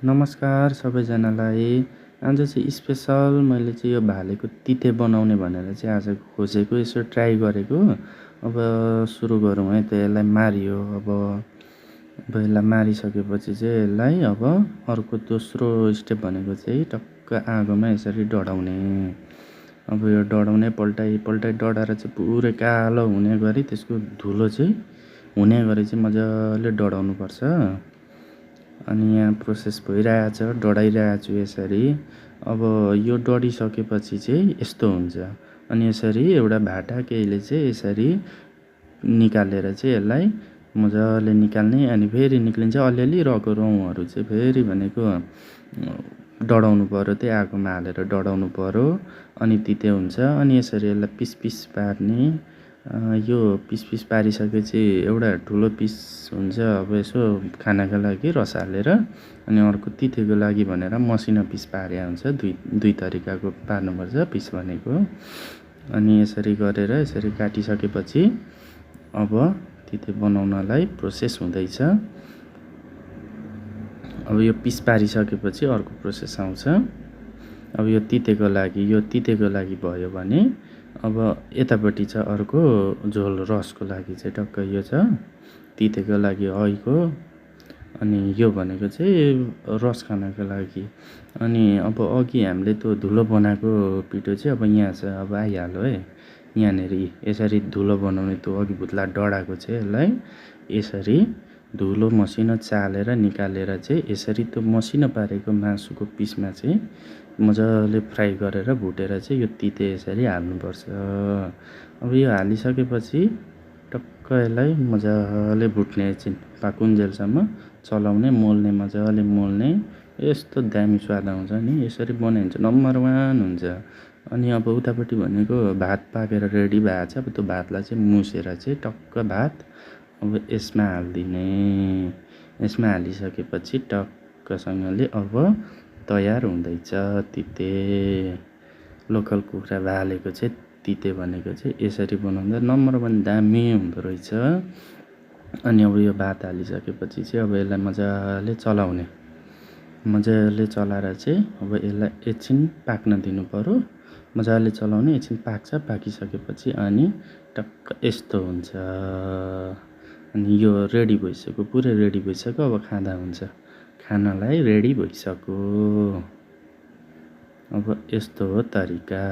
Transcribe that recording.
नमस्कार सबैजनालाई। आज चाहिँ स्पेसल मैले चाहिँ यो भालेको तिते बनाउने भनेर चाहिँ आज खोजेको, यसो ट्राई गरेको। अब सुरु गरौँ है त। यसलाई मारियो। अब यसलाई मारिसकेपछि चाहिँ यसलाई अब अर्को दोस्रो स्टेप भनेको चाहिँ टक्क आगोमा यसरी डढाउने। अब यो डढाउने पल्टाइ डढाएर चाहिँ पुरै कालो हुने गरी त्यसको धुलो चाहिँ हुने गरी चाहिँ मजाले डढाउनुपर्छ। अनि यहाँ प्रोसेस भइरहेछ, डढाइरहेको छु यसरी। अब यो डढिसकेपछि चाहिँ यस्तो हुन्छ। अनि यसरी एउटा भाटा केहीले चाहिँ यसरी निकालेर चाहिँ यसलाई मजाले निकाल्ने। अनि फेरि निक्लिन्छ अलिअलि रहेको रौँहरू चाहिँ फेरि भनेको डढाउनु पऱ्यो, त्यही आगोमा हालेर डढाउनु पऱ्यो। अनि तिते हुन्छ। अनि यसरी यसलाई पिस पिस पार्ने। यो पिस पिस पारिसकेपछि एउटा ठुलो पिस हुन्छ अब यसो खानाको लागि रस हालेर। अनि अर्को तितेको लागि भनेर मसिनो पिस पारे हुन्छ। दुई तरिकाको पार्नुपर्छ पिस भनेको। अनि यसरी गरेर यसरी काटिसकेपछि अब तिते बनाउनलाई प्रोसेस हुँदैछ। अब यो पिस पारिसकेपछि अर्को प्रोसेस आउँछ। अब यो तितेको लागि भयो भने अब यतापट्टि छ अर्को झोल रसको लागि चाहिँ टक्क यो छ तितेको लागि ऐको। अनि यो भनेको चाहिँ रस खानको लागि। अनि अब अघि हामीले त्यो धुलो बनाएको पिठो चाहिँ अब यहाँ छ। अब आइहाल्यो है यहाँनिर। यसरी धुलो बनाउने त्यो अघि भुत्ला डढाएको चाहिँ यसलाई यसरी धुलो मसिनो चालेर निकालेर चाहिँ यसरी त्यो मसिनो पारेको मासुको पिसमा चाहिँ मजाले फ्राई गरेर भुटेर चाहिँ यो तिते यसरी हाल्नुपर्छ। अब यो हालिसकेपछि टक्क यसलाई मजाले भुट्ने, एकछिन पाकुन्जेलसम्म चलाउने, मोल्ने, मजाले मोल्ने। यस्तो दामी स्वाद आउँछ नि यसरी बनायो भने चाहिँ नम्बर 1 हुन्छ। अनि अब उतापट्टि भनेको भात पाकेर रेडी भएको छ। अब त्यो भातलाई चाहिँ मुसेर चाहिँ टक्क भात अब यसमा हालिदिने। यसमा हालिसकेपछि टक्कसँगले अब तयार हुँदैछ तिते। लोकल कुखुरा भालेको चाहिँ तिते भनेको चाहिँ यसरी बनाउँदा नम्बर 1 दामी हुँदो रहेछ। अनि अब यो भात हालिसकेपछि चाहिँ अब यसलाई मजाले चलाउने। मजाले चलाएर चाहिँ अब यसलाई एकछिन पाक्न दिनु पर्यो। मजाले चलाउने, एकछिन पाक्छ। पाकिसकेपछि अनि टक्क यस्तो हुन्छ। अनि यो रेडी भइसक्यो, पुरै रेडी भइसक्यो। अब खाँदा हुन्छ, खानलाई रेडी भइसक्यो। अब यस्तो हो तरिका।